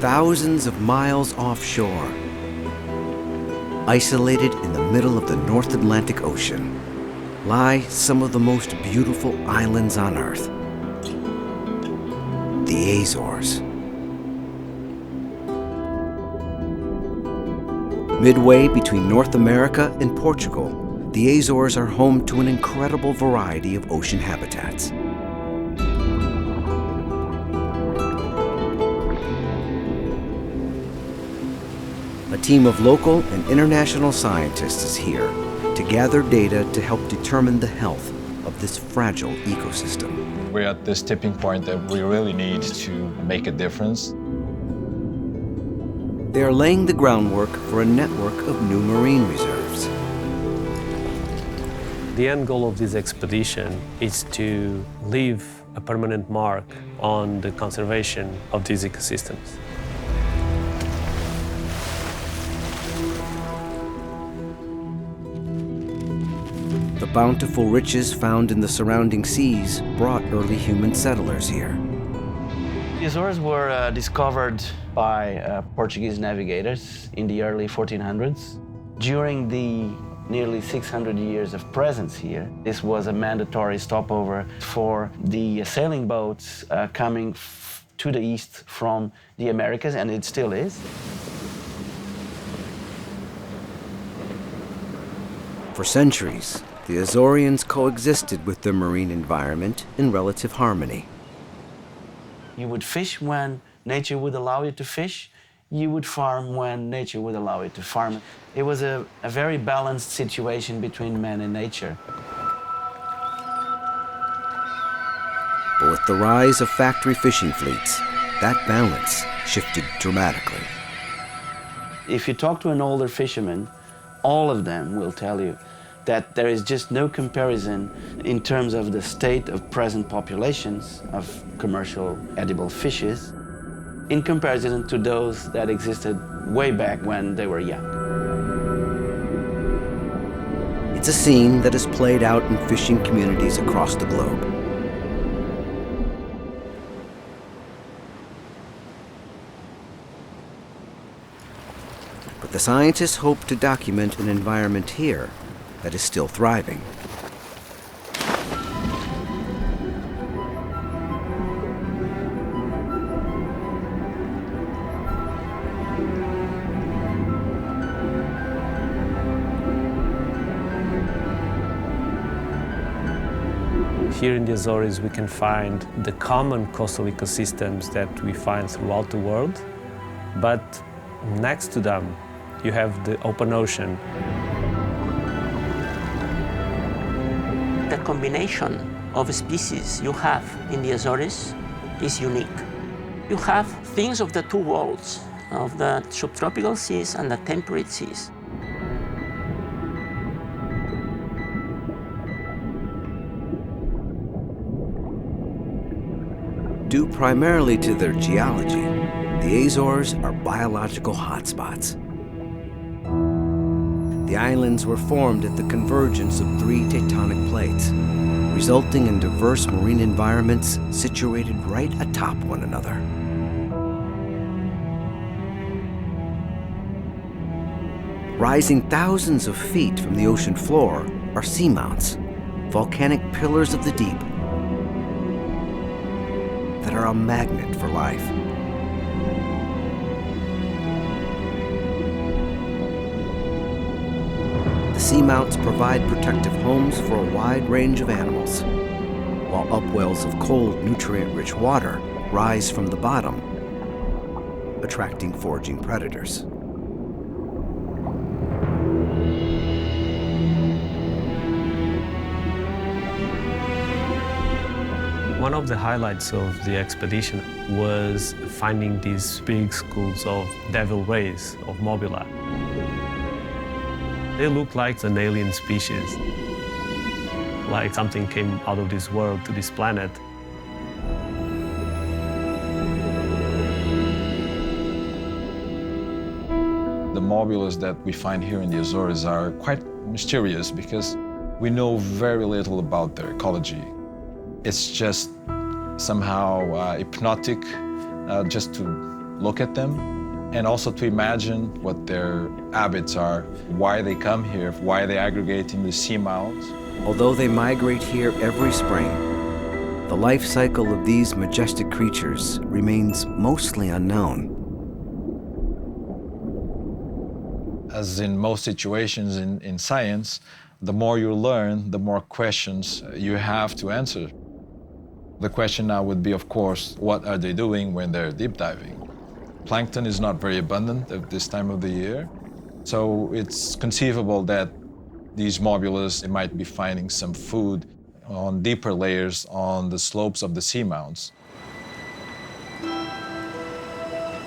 Thousands of miles offshore, isolated in the middle of the North Atlantic Ocean, lie some of the most beautiful islands on Earth, the Azores. Midway between North America and Portugal, the Azores are home to an incredible variety of ocean habitats. A team of local and international scientists is here to gather data to help determine the health of this fragile ecosystem. We're at this tipping point that we really need to make a difference. They are laying the groundwork for a network of new marine reserves. The end goal of this expedition is to leave a permanent mark on the conservation of these ecosystems. The bountiful riches found in the surrounding seas brought early human settlers here. The Azores were discovered by Portuguese navigators in the early 1400s. During the nearly 600 years of presence here, this was a mandatory stopover for the sailing boats coming to the east from the Americas, and it still is. For centuries, the Azoreans coexisted with their marine environment in relative harmony. You would fish when nature would allow you to fish. You would farm when nature would allow you to farm. It was a very balanced situation between man and nature. But with the rise of factory fishing fleets, that balance shifted dramatically. If you talk to an older fisherman, all of them will tell you that there is just no comparison in terms of the state of present populations of commercial edible fishes in comparison to those that existed way back when they were young. It's a scene that is played out in fishing communities across the globe. But the scientists hope to document an environment here that is still thriving. Here in the Azores, we can find the common coastal ecosystems that we find throughout the world, but next to them, you have the open ocean. The combination of species you have in the Azores is unique. You have things of the two worlds, of the subtropical seas and the temperate seas. Due primarily to their geology, the Azores are biological hotspots. The islands were formed at the convergence of three tectonic plates, resulting in diverse marine environments situated right atop one another. Rising thousands of feet from the ocean floor are seamounts, volcanic pillars of the deep that are a magnet for life. The seamounts provide protective homes for a wide range of animals, while upwells of cold, nutrient-rich water rise from the bottom, attracting foraging predators. One of the highlights of the expedition was finding these big schools of devil rays, of mobula. They look like an alien species, like something came out of this world to this planet. The mobulas that we find here in the Azores are quite mysterious because we know very little about their ecology. It's just somehow hypnotic, just to look at them and also to imagine what their habits are, why they come here, why they aggregate in the seamounts. Although they migrate here every spring, the life cycle of these majestic creatures remains mostly unknown. As in most situations in science, the more you learn, the more questions you have to answer. The question now would be, of course, what are they doing when they're deep diving? Plankton is not very abundant at this time of the year, so it's conceivable that these mobulas might be finding some food on deeper layers on the slopes of the seamounts.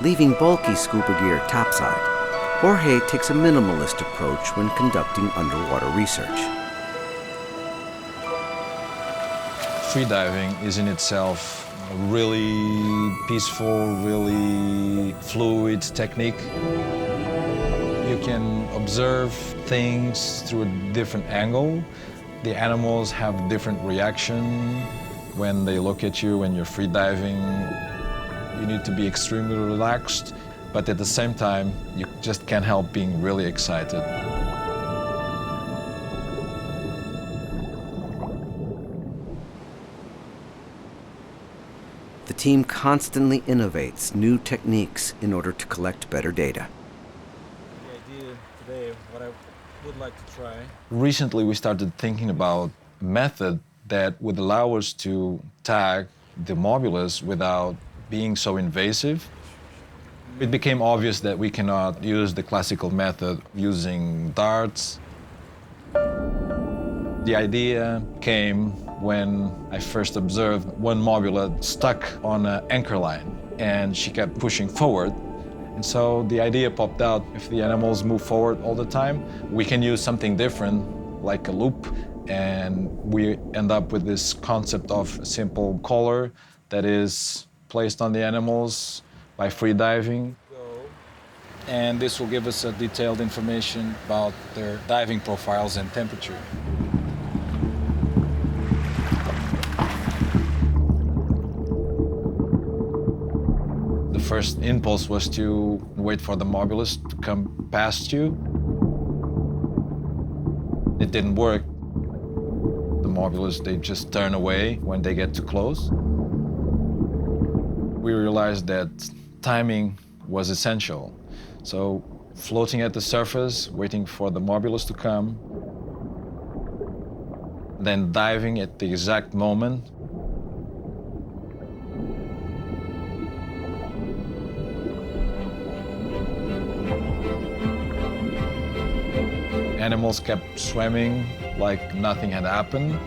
Leaving bulky scuba gear topside, Jorge takes a minimalist approach when conducting underwater research. Freediving is in itself a really peaceful, really fluid technique. You can observe things through a different angle. The animals have different reaction when they look at you when you're freediving. You need to be extremely relaxed, but at the same time, you just can't help being really excited. The team constantly innovates new techniques in order to collect better data. The idea today, what I would like to try. Recently, we started thinking about a method that would allow us to tag the mobulas without being so invasive. It became obvious that we cannot use the classical method using darts. The idea came when I first observed one mobula stuck on an anchor line, and she kept pushing forward. And so the idea popped out, if the animals move forward all the time, we can use something different, like a loop, and we end up with this concept of a simple collar that is placed on the animals by freediving. And this will give us a detailed information about their diving profiles and temperature. The first impulse was to wait for the mobulas to come past you. It didn't work. The mobulas, they just turn away when they get too close. We realized that timing was essential. So floating at the surface, waiting for the mobulas to come, then diving at the exact moment. Animals kept swimming like nothing had happened.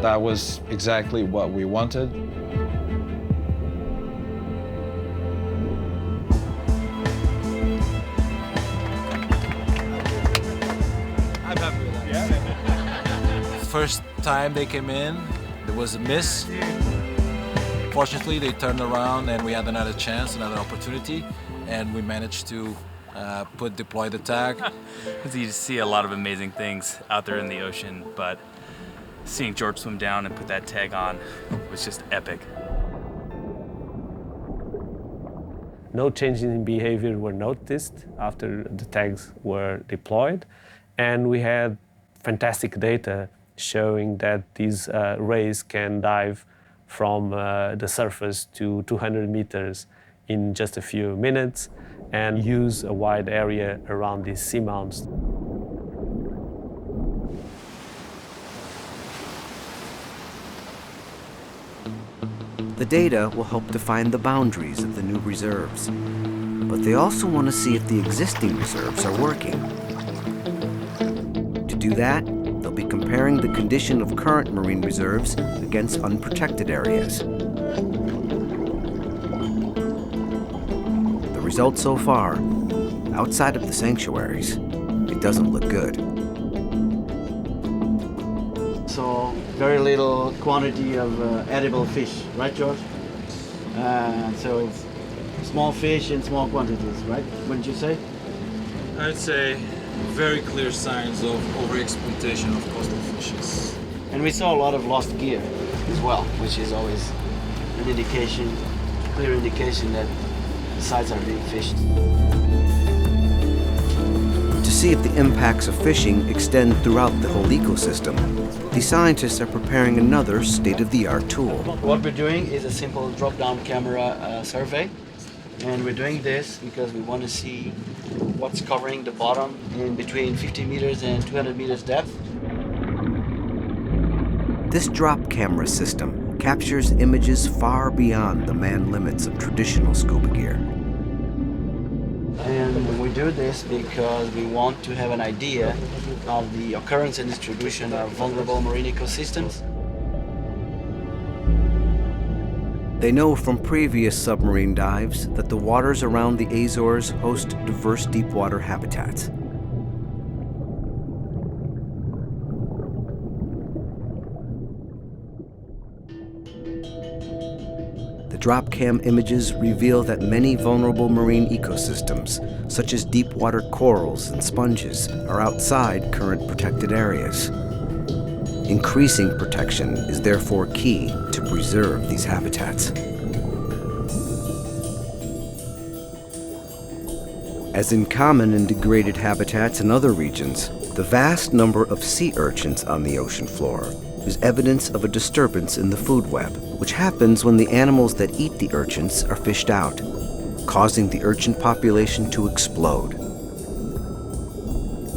That was exactly what we wanted. I'm happy with that. First time they came in, there was a miss. Fortunately, they turned around and we had another chance, another opportunity, and we managed to deploy the tag. You see a lot of amazing things out there in the ocean, but seeing George swim down and put that tag on was just epic. No changes in behavior were noticed after the tags were deployed, and we had fantastic data showing that these rays can dive from the surface to 200 meters in just a few minutes and use a wide area around these seamounts. The data will help define the boundaries of the new reserves, but they also want to see if the existing reserves are working. To do that, they'll be comparing the condition of current marine reserves against unprotected areas. The results so far, outside of the sanctuaries, it doesn't look good. So very little quantity of edible fish, right, George? So it's small fish in small quantities, right? Wouldn't you say? I'd say very clear signs of overexploitation of coastal fishes. And we saw a lot of lost gear as well, which is always an indication clear indication that the sites are being fished. To see if the impacts of fishing extend throughout the whole ecosystem, the scientists are preparing another state-of-the-art tool. What we're doing is a simple drop-down camera survey. And we're doing this because we want to see what's covering the bottom in between 50 meters and 200 meters depth. This drop camera system captures images far beyond the man limits of traditional scuba gear. And we do this because we want to have an idea of the occurrence and distribution of vulnerable marine ecosystems. They know from previous submarine dives that the waters around the Azores host diverse deepwater habitats. The drop-cam images reveal that many vulnerable marine ecosystems, such as deep-water corals and sponges, are outside current protected areas. Increasing protection is therefore key to preserve these habitats. As in common in degraded habitats in other regions, the vast number of sea urchins on the ocean floor is evidence of a disturbance in the food web, which happens when the animals that eat the urchins are fished out, causing the urchin population to explode.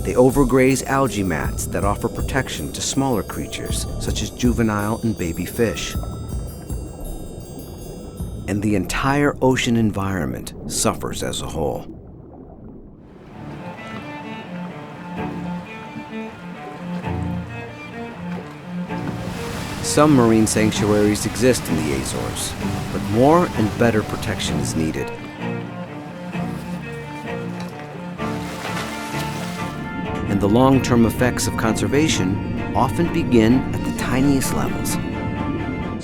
They overgraze algae mats that offer protection to smaller creatures, such as juvenile and baby fish. And the entire ocean environment suffers as a whole. Some marine sanctuaries exist in the Azores, but more and better protection is needed. And the long-term effects of conservation often begin at the tiniest levels.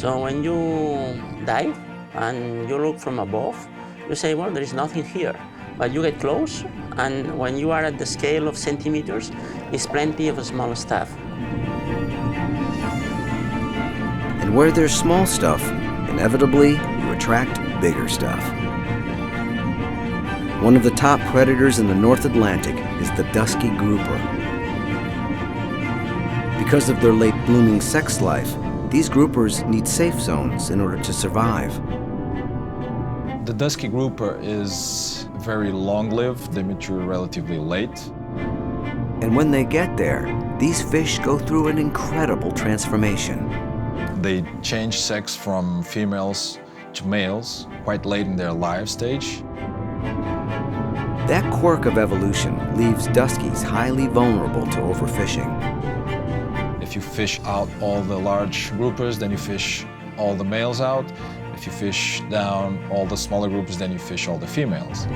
So when you dive and you look from above, you say, well, there is nothing here. But you get close, and when you are at the scale of centimeters, it's plenty of small stuff. And where there's small stuff, inevitably you attract bigger stuff. One of the top predators in the North Atlantic is the Dusky Grouper. Because of their late blooming sex life, these groupers need safe zones in order to survive. The Dusky Grouper is very long-lived. They mature relatively late. And when they get there, these fish go through an incredible transformation. They change sex from females to males quite late in their life stage. That quirk of evolution leaves Duskies highly vulnerable to overfishing. If you fish out all the large groupers, then you fish all the males out. If you fish down all the smaller groupers, then you fish all the females.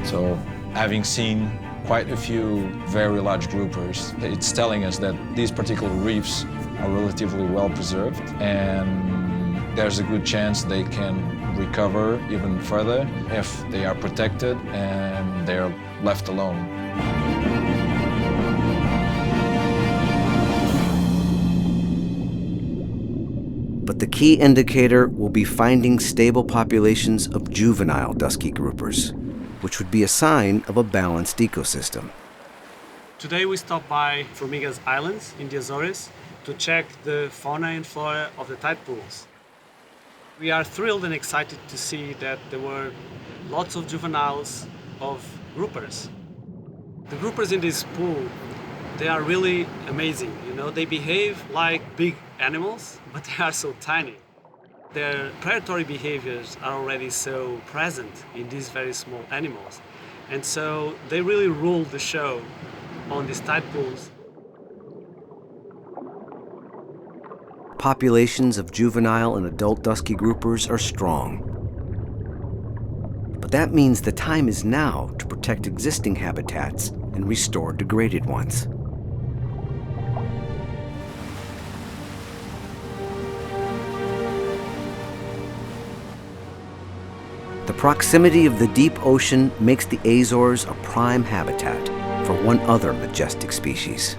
So, having seen quite a few very large groupers, it's telling us that these particular reefs are relatively well preserved, and there's a good chance they can recover even further if they are protected and they're left alone. But the key indicator will be finding stable populations of juvenile Dusky Groupers, which would be a sign of a balanced ecosystem. Today we stopped by Formigas Islands in the Azores to check the fauna and flora of the tide pools. We are thrilled and excited to see that there were lots of juveniles of groupers. The groupers in this pool, they are really amazing. You know, they behave like big animals, but they are so tiny. Their predatory behaviors are already so present in these very small animals. And so they really rule the show on these tide pools. Populations of juvenile and adult Dusky Groupers are strong. But that means the time is now to protect existing habitats and restore degraded ones. The proximity of the deep ocean makes the Azores a prime habitat for one other majestic species.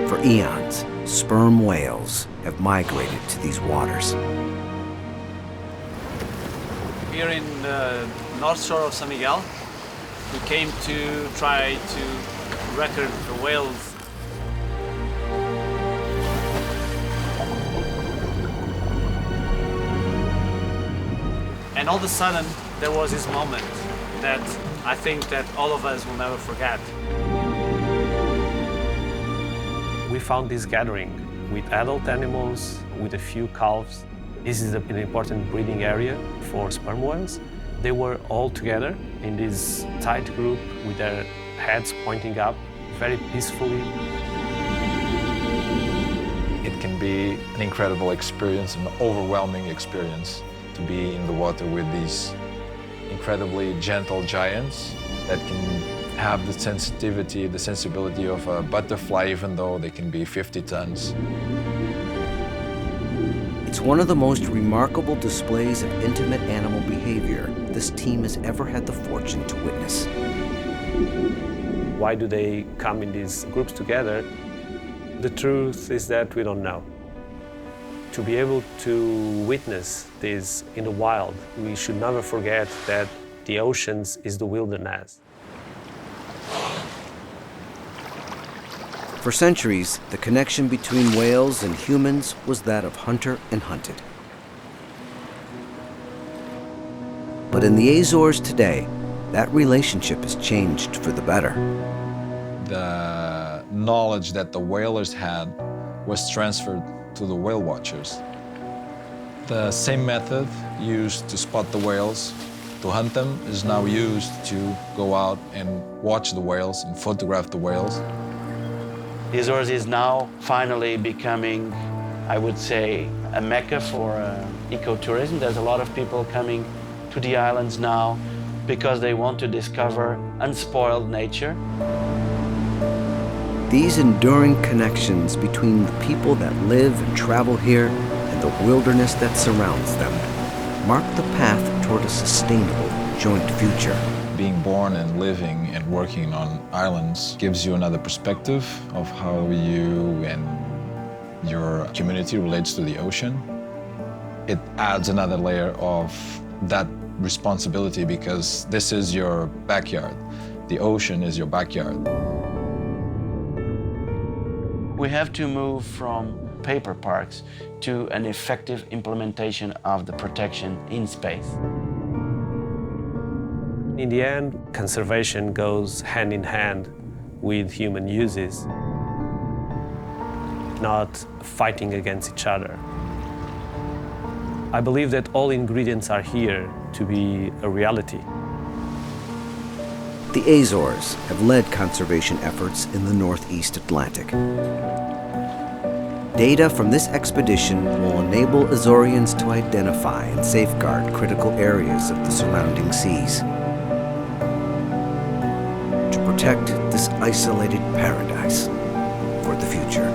For eons, sperm whales have migrated to these waters. here in the north shore of San Miguel. We came to try to record the whales. And all of a sudden, there was this moment that I think that all of us will never forget. We found this gathering with adult animals, with a few calves. This is an important breeding area for sperm whales. They were all together in this tight group with their heads pointing up, very peacefully. It can be an incredible experience, an overwhelming experience to be in the water with these incredibly gentle giants that can have the sensitivity, the sensibility of a butterfly, even though they can be 50 tons. It's one of the most remarkable displays of intimate animal behavior this team has ever had the fortune to witness. Why do they come in these groups together? The truth is that we don't know. To be able to witness this in the wild, we should never forget that the oceans is the wilderness. For centuries, the connection between whales and humans was that of hunter and hunted. But in the Azores today, that relationship has changed for the better. The knowledge that the whalers had was transferred to the whale watchers. The same method used to spot the whales, to hunt them, is now used to go out and watch the whales and photograph the whales. The Azores is now finally becoming, I would say, a mecca for ecotourism. There's a lot of people coming to the islands now because they want to discover unspoiled nature. These enduring connections between the people that live and travel here and the wilderness that surrounds them mark the path toward a sustainable joint future. Being born and living and working on islands gives you another perspective of how you and your community relates to the ocean. It adds another layer of that responsibility because this is your backyard. The ocean is your backyard. We have to move from paper parks to an effective implementation of the protection in space. In the end, conservation goes hand in hand with human uses, not fighting against each other. I believe that all ingredients are here to be a reality. The Azores have led conservation efforts in the Northeast Atlantic. Data from this expedition will enable Azoreans to identify and safeguard critical areas of the surrounding seas, to protect this isolated paradise for the future.